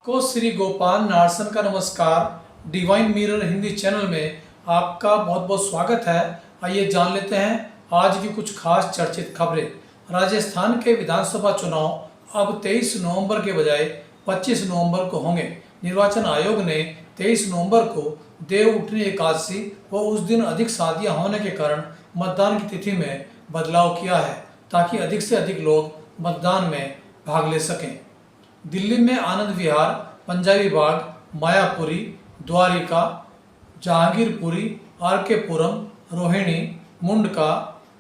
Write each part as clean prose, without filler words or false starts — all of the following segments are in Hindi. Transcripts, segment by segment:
को श्री गोपाल नारसन का नमस्कार। डिवाइन मिरर हिंदी चैनल में आपका बहुत बहुत स्वागत है। आइए जान लेते हैं आज की कुछ खास चर्चित खबरें। राजस्थान के विधानसभा चुनाव अब 23 नवंबर के बजाय 25 नवंबर को होंगे। निर्वाचन आयोग ने 23 नवंबर को देव उठनी एकादशी व उस दिन अधिक शादियां होने के कारण मतदान की तिथि में बदलाव किया है, ताकि अधिक से अधिक लोग मतदान में भाग ले सकें। दिल्ली में आनंद विहार, पंजाबी बाग, मायापुरी, द्वारिका, जहांगीरपुरी, आर.के. पुरम, रोहिणी, मुंडका,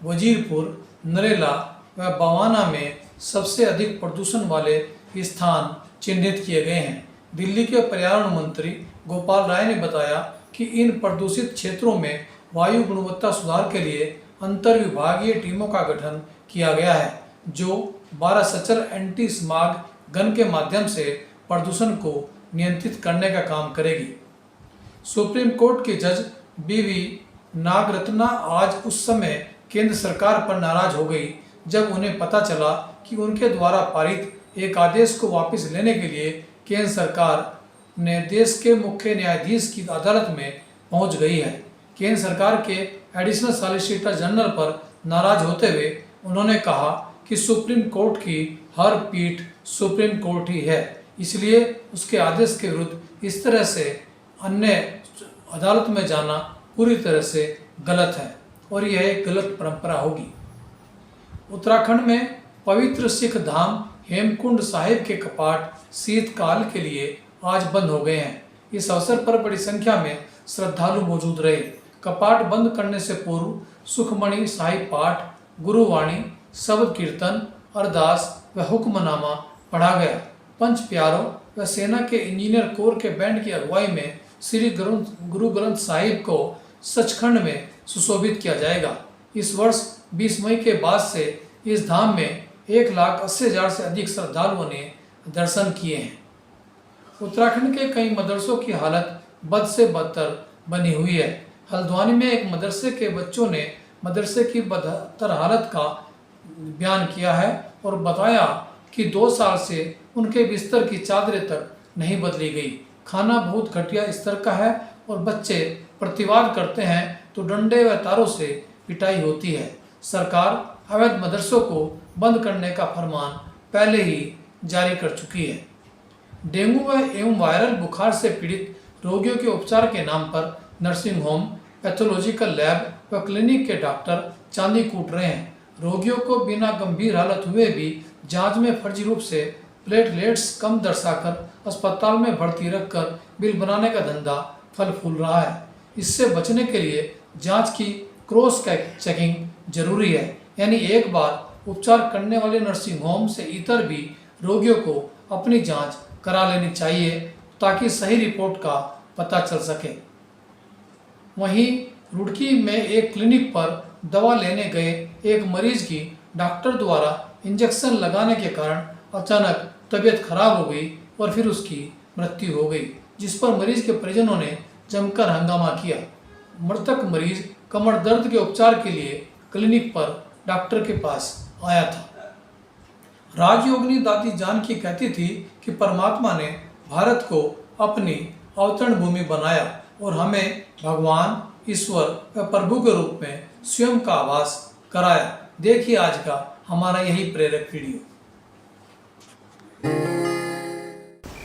वजीरपुर, नरेला व बवाना में सबसे अधिक प्रदूषण वाले स्थान चिन्हित किए गए हैं। दिल्ली के पर्यावरण मंत्री गोपाल राय ने बताया कि इन प्रदूषित क्षेत्रों में वायु गुणवत्ता सुधार के लिए अंतर विभागीय टीमों का गठन किया गया है, जो 12 सचल एंटी स्मॉग गन के माध्यम से प्रदूषण को नियंत्रित करने का काम करेगी। सुप्रीम कोर्ट के जज बीवी नागरत्ना आज उस समय केंद्र सरकार पर नाराज हो गई जब उन्हें पता चला कि उनके द्वारा पारित एक आदेश को वापस लेने के लिए केंद्र सरकार ने देश के मुख्य न्यायाधीश की अदालत में पहुंच गई है। केंद्र सरकार के एडिशनल सॉलिसिटर जनरल पर नाराज होते हुए उन्होंने कहा कि सुप्रीम कोर्ट की हर पीठ सुप्रीम कोर्ट ही है, इसलिए उसके आदेश के विरुद्ध इस तरह से अन्य अदालत में जाना पूरी तरह से गलत है और यह एक गलत परंपरा होगी। उत्तराखंड में पवित्र सिख धाम हेमकुंड साहिब के कपाट शीतकाल के लिए आज बंद हो गए हैं। इस अवसर पर बड़ी संख्या में श्रद्धालु मौजूद रहे। कपाट बंद करने से पूर्व सुखमणि साहिब पाठ, गुरुवाणी, शब्द कीर्तन, अरदास व हुक्मनामा पढ़ा गया। पंच प्यारों व सेना के इंजीनियर कोर के बैंड की अगुवाई में श्री गुरु ग्रंथ साहिब को सचखंड में सुशोभित किया जाएगा। इस वर्ष 20 मई के बाद से इस धाम में 1,80,000 से अधिक श्रद्धालुओं ने दर्शन किए हैं। उत्तराखंड के कई मदरसों की हालत बद से बदतर बनी हुई है। हल्द्वानी में एक मदरसे के बच्चों ने मदरसे की बदतर हालत का बयान किया है और बताया कि 2 साल से उनके बिस्तर की चादरें तक नहीं बदली गई। खाना बहुत घटिया स्तर का है और बच्चे प्रतिवाद करते हैं तो डंडे व तारों से पिटाई होती है। सरकार अवैध मदरसों को बंद करने का फरमान पहले ही जारी कर चुकी है। डेंगू एवं वायरल बुखार से पीड़ित रोगियों के उपचार के नाम पर नर्सिंग होम, पैथोलॉजिकल लैब व क्लिनिक के डॉक्टर चांदी कूट रहे हैं। रोगियों को बिना गंभीर हालत हुए भी जांच में फर्जी रूप से प्लेटलेट्स कम दर्शाकर अस्पताल में भर्ती रखकर बिल बनाने का धंधा फल फूल रहा है। इससे बचने के लिए जांच की क्रॉस चेकिंग जरूरी है, यानी एक बार उपचार करने वाले नर्सिंग होम से इतर भी रोगियों को अपनी जांच करा लेनी चाहिए ताकि सही रिपोर्ट का पता चल सके। वहीं रुड़की में एक क्लिनिक पर दवा लेने गए एक मरीज की डॉक्टर द्वारा इंजेक्शन लगाने के कारण अचानक तबीयत खराब हो गई और फिर उसकी मृत्यु हो गई, जिस पर मरीज के परिजनों ने जमकर हंगामा किया। मृतक मरीज कमर दर्द के उपचार के लिए क्लिनिक पर डॉक्टर के पास आया था। राजयोगिनी दादी जानकी कहती थी कि परमात्मा ने भारत को अपनी अवतरण भूमि बनाया और हमें भगवान, ईश्वर व प्रभु के रूप में स्वयं का आभास कराया। देखिए आज का हमारा यही प्रेरक वीडियो।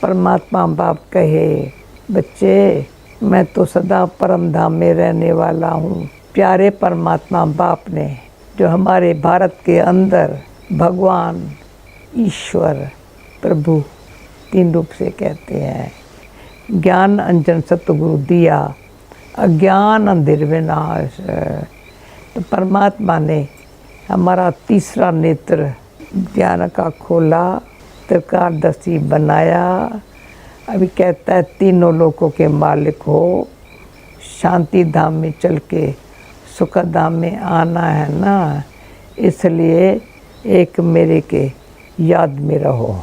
परमात्मा बाप कहे, बच्चे मैं तो सदा परम धाम में रहने वाला हूँ। प्यारे परमात्मा बाप ने जो हमारे भारत के अंदर भगवान, ईश्वर, प्रभु 3 रूप से कहते हैं, ज्ञान अंजन सतगुरु दिया, अज्ञान अंधेर विनाश। तो परमात्मा ने हमारा तीसरा नेत्र ज्ञान का खोला, त्रिकालदर्शी बनाया। अभी कहता है 3 लोकों के मालिक हो, शांति धाम में चल के सुख धाम में आना है ना, इसलिए एक मेरे के याद में रहो।